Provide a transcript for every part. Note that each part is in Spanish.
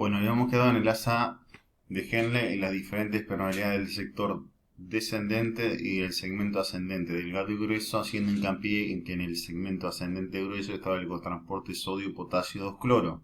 Bueno, habíamos quedado en el asa de Henle y las diferentes permeabilidades del sector descendente y el segmento ascendente, delgado y grueso, haciendo hincapié en que en el segmento ascendente grueso estaba el cotransporte sodio-potasio 2-cloro.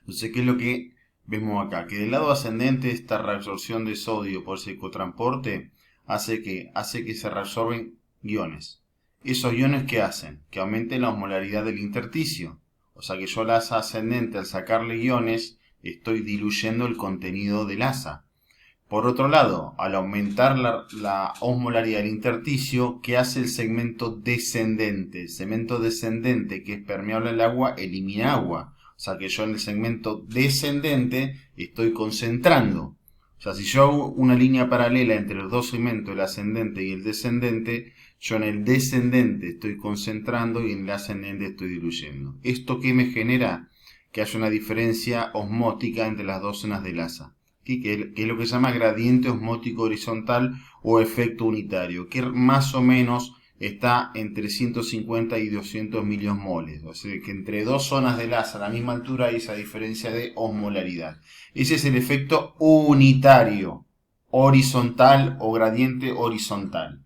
Entonces, ¿qué es lo que vemos acá? Que del lado ascendente esta reabsorción de sodio por ese cotransporte hace que se reabsorben iones. ¿Esos iones qué hacen? Que aumenten la osmolaridad del intersticio. O sea que yo al asa ascendente, al sacarle iones, estoy diluyendo el contenido del asa. Por otro lado, al aumentar la osmolaridad del intersticio, ¿qué hace el segmento descendente? El segmento descendente, que es permeable al agua, elimina agua. O sea que yo en el segmento descendente estoy concentrando. O sea, si yo hago una línea paralela entre los dos segmentos, el ascendente y el descendente, yo en el descendente estoy concentrando y en el ascendente estoy diluyendo. ¿Esto qué me genera? Que haya una diferencia osmótica entre las dos zonas del asa, que es lo que se llama gradiente osmótico horizontal o efecto unitario, que más o menos está entre 150 y 200 miliosmoles. O sea que entre dos zonas del asa a la misma altura hay esa diferencia de osmolaridad. Ese es el efecto unitario, horizontal o gradiente horizontal.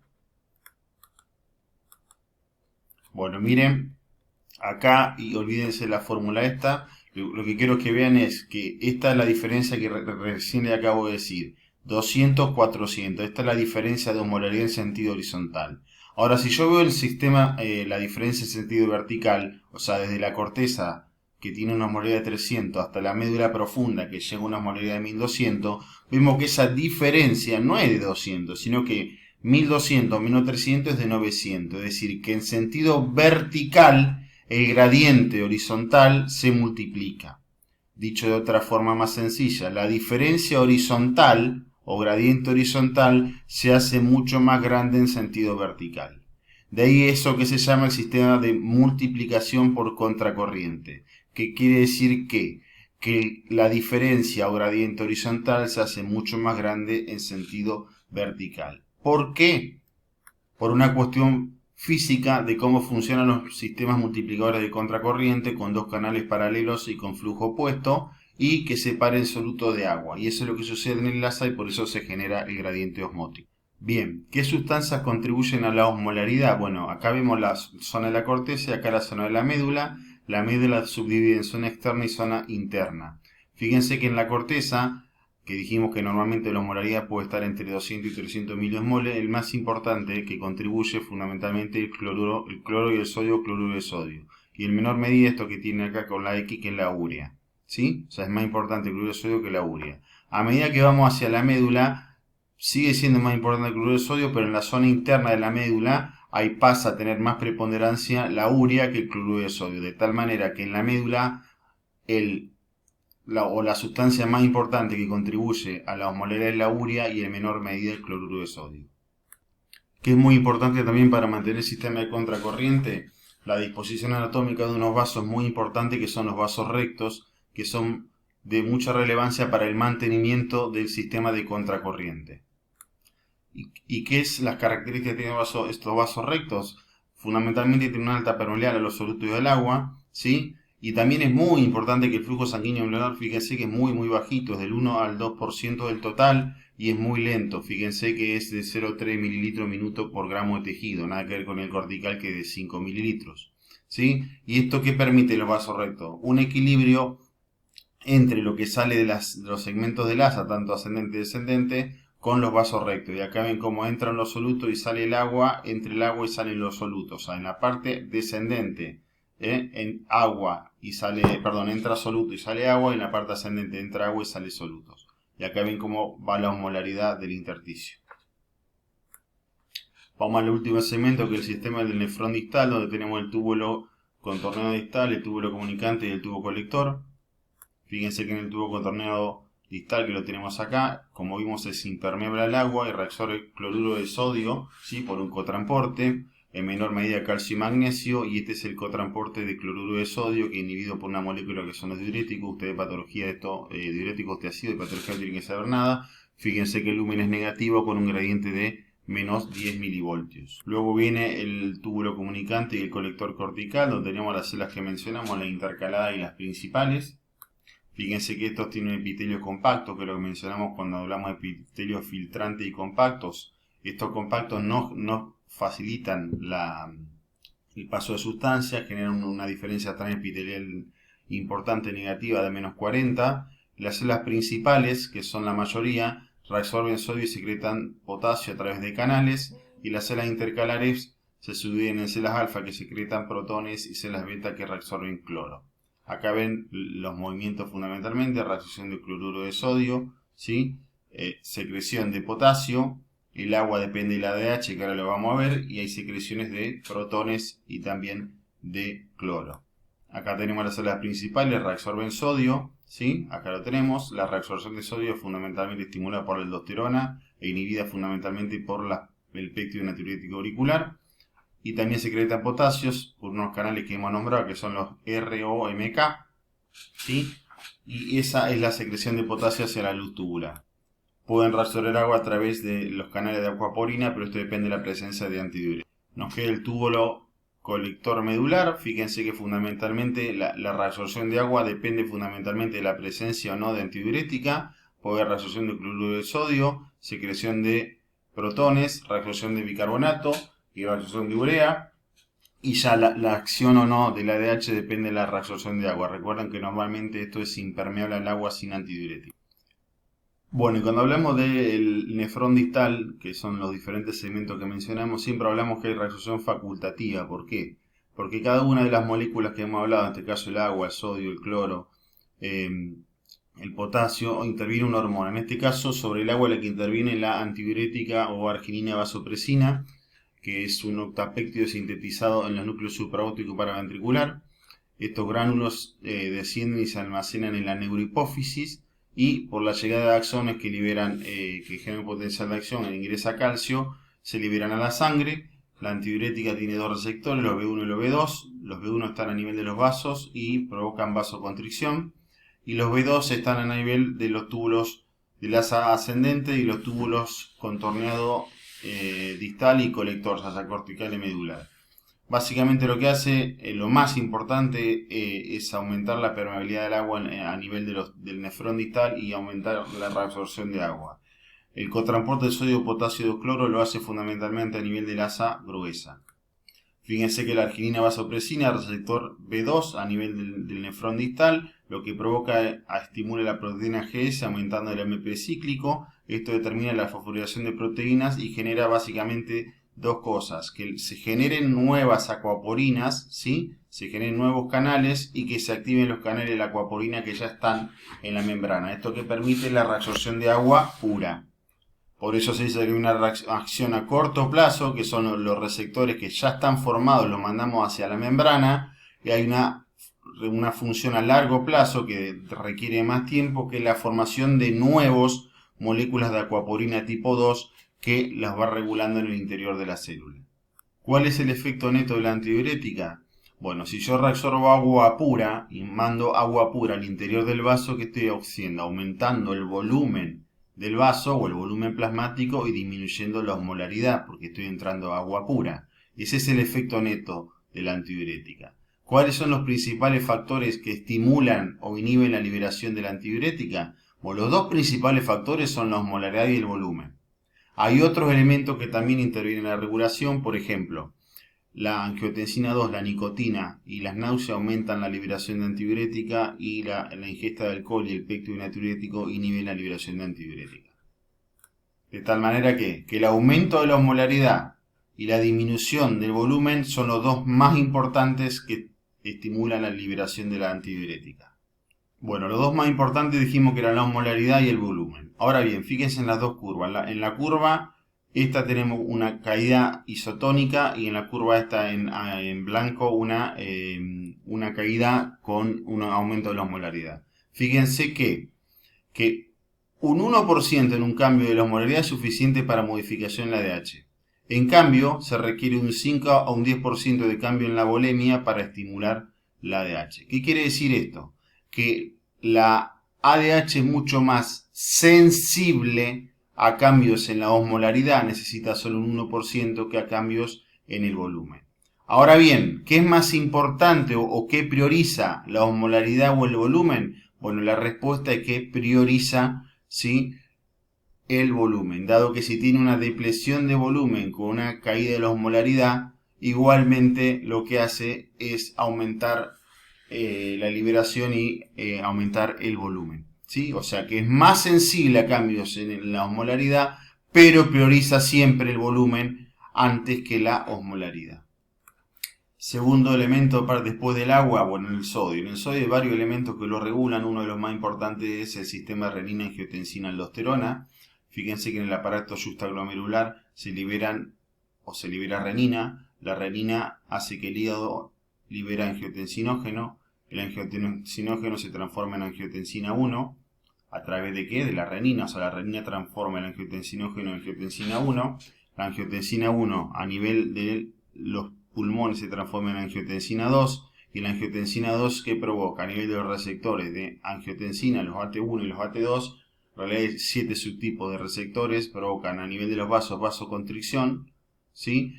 Bueno, miren, acá, y olvídense la fórmula esta, lo que quiero que vean es que esta es la diferencia que recién le acabo de decir. 200, 400. Esta es la diferencia de osmolaridad en sentido horizontal. Ahora, si yo veo el sistema, la diferencia en sentido vertical, o sea, desde la corteza, que tiene una osmolaridad de 300, hasta la médula profunda, que llega a una osmolaridad de 1200, vemos que esa diferencia no es de 200, sino que 1200 menos 300 es de 900. Es decir, que en sentido vertical, el gradiente horizontal se multiplica. Dicho de otra forma más sencilla, la diferencia horizontal o gradiente horizontal se hace mucho más grande en sentido vertical. De ahí eso que se llama el sistema de multiplicación por contracorriente, que quiere decir que la diferencia o gradiente horizontal se hace mucho más grande en sentido vertical. ¿Por qué? Por una cuestión física de cómo funcionan los sistemas multiplicadores de contracorriente con dos canales paralelos y con flujo opuesto y que separen soluto de agua. Y eso es lo que sucede en el asa y por eso se genera el gradiente osmótico. Bien, ¿qué sustancias contribuyen a la osmolaridad? Bueno, acá vemos la zona de la corteza y acá la zona de la médula. La médula subdivide en zona externa y zona interna. Fíjense que en la corteza, que dijimos que normalmente la osmolaridad puede estar entre 200 y 300 miliosmoles, el más importante que contribuye fundamentalmente el cloro y el sodio, cloruro de sodio. Y en menor medida esto que tiene acá con la X, que es la urea. ¿Sí? O sea, es más importante el cloruro de sodio que la urea. A medida que vamos hacia la médula, sigue siendo más importante el cloruro de sodio, pero en la zona interna de la médula, ahí pasa a tener más preponderancia la urea que el cloruro de sodio. De tal manera que en la médula, la sustancia más importante que contribuye a la osmolaridad es la urea y en menor medida el cloruro de sodio. Que es muy importante también para mantener el sistema de contracorriente, la disposición anatómica de unos vasos muy importantes que son los vasos rectos, que son de mucha relevancia para el mantenimiento del sistema de contracorriente. ¿Y qué es las características que tienen estos vasos rectos? Fundamentalmente tienen una alta permeabilidad a los solutos del agua, ¿sí? Y también es muy importante que el flujo sanguíneo glomerular, fíjense que es muy bajito, es del 1 al 2% del total y es muy lento. Fíjense que es de 0,3 mililitros minuto por gramo de tejido, nada que ver con el cortical que es de 5 mililitros, ¿sí? ¿Y esto qué permite los vasos rectos? Un equilibrio entre lo que sale de los segmentos del asa, tanto ascendente y descendente, con los vasos rectos. Y acá ven cómo entran los solutos y sale el agua, entre el agua y salen los solutos. O sea, en la parte descendente, en agua y sale, perdón, entra soluto y sale agua, y en la parte ascendente entra agua y sale solutos. Y acá ven cómo va la osmolaridad del intersticio. Vamos al último segmento, que es el sistema del nefrón distal, donde tenemos el túbulo contorneado distal, el túbulo comunicante y el tubo colector. Fíjense que en el tubo contorneado distal, que lo tenemos acá, como vimos es impermeable al agua y reabsorbe cloruro de sodio, ¿sí? Por un cotransporte, en menor medida calcio y magnesio, y este es el cotransporte de cloruro de sodio, que inhibido por una molécula que son los diuréticos. Ustedes patología de estos diuréticos de ácido y patología no tienen que saber nada. Fíjense que el lumen es negativo con un gradiente de menos 10 milivoltios. Luego viene el túbulo comunicante y el colector cortical, donde tenemos las células que mencionamos, las intercaladas y las principales. Fíjense que estos tienen epitelio compacto, que es lo que mencionamos cuando hablamos de epitelio filtrante y compactos. Estos compactos no facilitan el paso de sustancias, generan una diferencia transepitelial importante negativa de menos 40. Las células principales, que son la mayoría, reabsorben sodio y secretan potasio a través de canales, y las células intercalares se subdividen en células alfa que secretan protones y células beta que reabsorben cloro. Acá ven los movimientos fundamentalmente: reacción de cloruro de sodio, ¿sí? Secreción de potasio, el agua depende del ADH, que ahora lo vamos a ver, y hay secreciones de protones y también de cloro. Acá tenemos las células principales, reabsorben sodio, ¿sí? Acá lo tenemos. La reabsorción de sodio es fundamentalmente estimulada por la aldosterona e inhibida fundamentalmente por el péptido natriurético auricular. Y también secretan potasios por unos canales que hemos nombrado, que son los ROMK, ¿sí? Y esa es la secreción de potasio hacia la luz tubular. Pueden reabsorber agua a través de los canales de aquaporina, pero esto depende de la presencia de antidiuréticos. Nos queda el túbulo colector medular. Fíjense que fundamentalmente la reabsorción de agua depende fundamentalmente de la presencia o no de antidiurética. Puede haber reabsorción de cloruro de sodio, secreción de protones, reabsorción de bicarbonato y reabsorción de urea. Y ya la acción o no del ADH depende de la reabsorción de agua. Recuerden que normalmente esto es impermeable al agua sin antidiurético. Bueno, y cuando hablamos del nefrón distal, que son los diferentes segmentos que mencionamos, siempre hablamos que hay reabsorción facultativa. ¿Por qué? Porque cada una de las moléculas que hemos hablado, en este caso el agua, el sodio, el cloro, el potasio, interviene una hormona. En este caso, sobre el agua la que interviene la antidiurética o arginina vasopresina, que es un octapéptido sintetizado en los núcleos supraóptico paraventricular. Estos gránulos descienden y se almacenan en la neurohipófisis, y por la llegada de axones que liberan, que generan potencial de acción, ingresa calcio, se liberan a la sangre. La antidiurética tiene dos receptores, los B1 y los B2. Los B1 están a nivel de los vasos y provocan vasoconstricción, y los B2 están a nivel de los túbulos del asa ascendente y los túbulos contorneado distal y colector, asa cortical y medular. Básicamente lo que hace, lo más importante, es aumentar la permeabilidad del agua a nivel del nefrón distal y aumentar la reabsorción de agua. El cotransporte de sodio, potasio y cloro lo hace fundamentalmente a nivel del asa gruesa. Fíjense que la arginina vasopresina, receptor B2 a nivel del nefrón distal, lo que provoca estimula la proteína GS aumentando el AMP cíclico. Esto determina la fosforilación de proteínas y genera básicamente dos cosas: que se generen nuevas acuaporinas, ¿sí? Se generen nuevos canales y que se activen los canales de la acuaporina que ya están en la membrana. Esto que permite la reabsorción de agua pura. Por eso se dice que hay una acción a corto plazo, que son los receptores que ya están formados, los mandamos hacia la membrana, y hay una función a largo plazo que requiere más tiempo, que es la formación de nuevos moléculas de acuaporina tipo 2 que las va regulando en el interior de la célula. ¿Cuál es el efecto neto de la antidiurética? Bueno, si yo reabsorbo agua pura y mando agua pura al interior del vaso, ¿qué estoy haciendo? Aumentando el volumen del vaso o el volumen plasmático y disminuyendo la osmolaridad, porque estoy entrando agua pura. Ese es el efecto neto de la antidiurética. ¿Cuáles son los principales factores que estimulan o inhiben la liberación de la antidiurética? Bueno, los dos principales factores son la osmolaridad y el volumen. Hay otros elementos que también intervienen en la regulación, por ejemplo, la angiotensina 2, la nicotina y las náuseas aumentan la liberación de antidiurética, y la ingesta de alcohol y el péptido natriurético inhiben la liberación de antidiurética. De tal manera que el aumento de la osmolaridad y la disminución del volumen son los dos más importantes que estimulan la liberación de la antidiurética. Bueno, los dos más importantes dijimos que eran la osmolaridad y el volumen. Ahora bien, fíjense en las dos curvas. En la curva esta tenemos una caída isotónica, y en la curva esta en blanco una caída con un aumento de la osmolaridad. Fíjense que un 1% en un cambio de la osmolaridad es suficiente para modificación en la ADH. En cambio, se requiere un 5 a un 10% de cambio en la volemia para estimular la ADH. ¿Qué quiere decir esto? Que la ADH es mucho más sensible a cambios en la osmolaridad, necesita solo un 1%, que a cambios en el volumen. Ahora bien, ¿qué es más importante o qué prioriza, la osmolaridad o el volumen? Bueno, la respuesta es que prioriza, ¿sí?, el volumen, dado que si tiene una depresión de volumen con una caída de la osmolaridad, igualmente lo que hace es aumentar la liberación y aumentar el volumen, ¿sí? O sea que es más sensible a cambios en la osmolaridad, pero prioriza siempre el volumen antes que la osmolaridad. Segundo elemento después del agua, bueno, el sodio. En el sodio hay varios elementos que lo regulan. Uno de los más importantes es el sistema renina-angiotensina-aldosterona. Fíjense que en el aparato juxtaglomerular se libera renina. La renina hace que el hígado libere angiotensinógeno. El angiotensinógeno se transforma en angiotensina 1. ¿A través de qué? De la renina. O sea, la renina transforma el angiotensinógeno en angiotensina 1. La angiotensina 1 a nivel de los pulmones se transforma en angiotensina 2, y la angiotensina 2 que provoca a nivel de los receptores de angiotensina, los AT1 y los AT2, en realidad hay 7 subtipos de receptores, provocan a nivel de los vasos vasoconstricción, ¿sí?,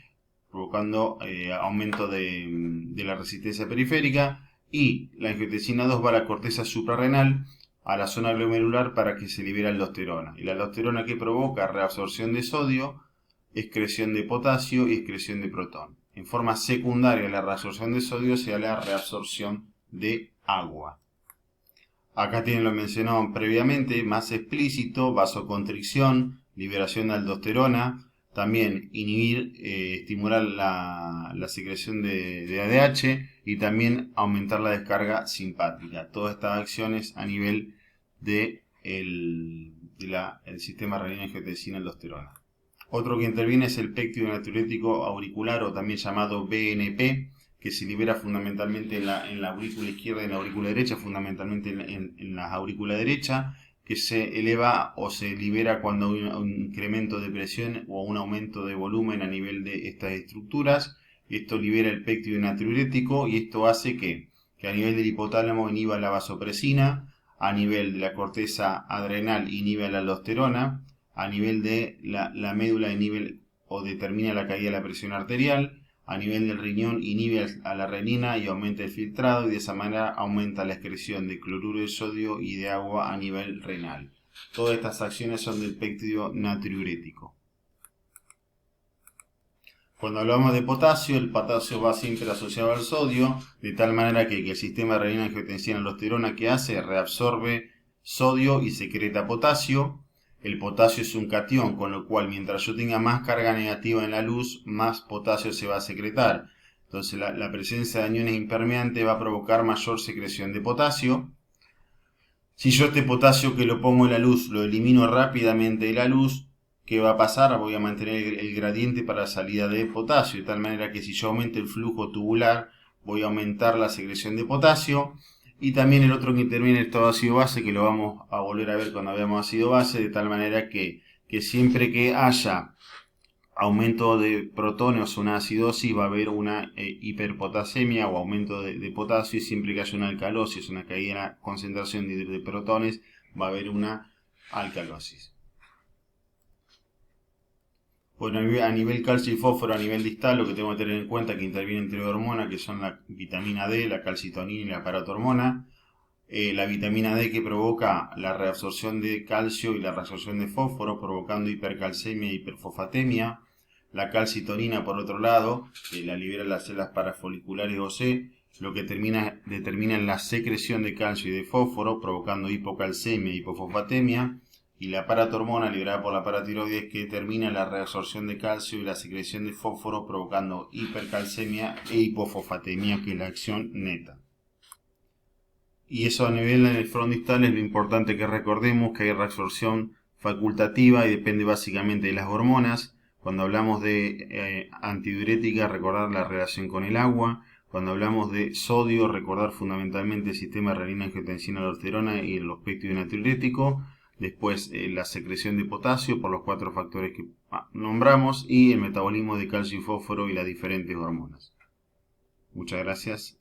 provocando aumento de la resistencia periférica, y la angiotensina 2 va a la corteza suprarrenal, a la zona glomerular para que se libere aldosterona. Y la aldosterona que provoca reabsorción de sodio, excreción de potasio y excreción de protón. En forma secundaria a la reabsorción de sodio se da la reabsorción de agua. Acá tienen lo mencionado previamente, más explícito, vasoconstricción, liberación de aldosterona, también inhibir, estimular la secreción de ADH y también aumentar la descarga simpática. Todas estas acciones a nivel del sistema renina-angiotensina-aldosterona. Otro que interviene es el péptido natriurético auricular, o también llamado BNP, que se libera fundamentalmente en la aurícula izquierda y en la aurícula derecha, fundamentalmente en la aurícula derecha, que se eleva o se libera cuando hay un incremento de presión o un aumento de volumen a nivel de estas estructuras. Esto libera el péptido natriurético y esto hace que a nivel del hipotálamo inhiba la vasopresina, a nivel de la corteza adrenal inhibe la aldosterona, a nivel de la médula inhibe o determina la caída de la presión arterial, a nivel del riñón inhibe a la renina y aumenta el filtrado, y de esa manera aumenta la excreción de cloruro de sodio y de agua a nivel renal. Todas estas acciones son del péptido natriurético. Cuando hablamos de potasio, el potasio va siempre asociado al sodio, de tal manera que el sistema renina-angiotensina-aldosterona que hace reabsorbe sodio y secreta potasio. El potasio es un catión, con lo cual mientras yo tenga más carga negativa en la luz, más potasio se va a secretar. Entonces la presencia de aniones impermeantes va a provocar mayor secreción de potasio. Si yo este potasio que lo pongo en la luz lo elimino rápidamente de la luz, ¿qué va a pasar? Voy a mantener el gradiente para la salida de potasio, de tal manera que si yo aumento el flujo tubular, voy a aumentar la secreción de potasio. Y también el otro que interviene es el ácido base, que lo vamos a volver a ver cuando veamos ácido base, de tal manera que siempre que haya aumento de protones o una acidosis va a haber una hiperpotasemia o aumento de potasio, y siempre que haya una alcalosis, una caída en la concentración de protones, va a haber una alcalosis. Bueno, a nivel calcio y fósforo, a nivel distal, lo que tengo que tener en cuenta es que intervienen tres hormonas, que son la vitamina D, la calcitonina y la paratormona. La vitamina D que provoca la reabsorción de calcio y la reabsorción de fósforo, provocando hipercalcemia e hiperfosfatemia. La calcitonina, por otro lado, que la libera las células parafoliculares OC, lo que determina la secreción de calcio y de fósforo, provocando hipocalcemia e hipofosfatemia. Y la paratormona, liberada por la paratiroides, que determina la reabsorción de calcio y la secreción de fósforo, provocando hipercalcemia e hipofosfatemia, que es la acción neta. Y eso a nivel nefrondistal es lo importante que recordemos, que hay reabsorción facultativa y depende básicamente de las hormonas. Cuando hablamos de antidiurética, recordar la relación con el agua. Cuando hablamos de sodio, recordar fundamentalmente el sistema renina-angiotensina-aldosterona y el péptido natriurético. Después la secreción de potasio por los 4 factores que nombramos, y el metabolismo de calcio y fósforo y las diferentes hormonas. Muchas gracias.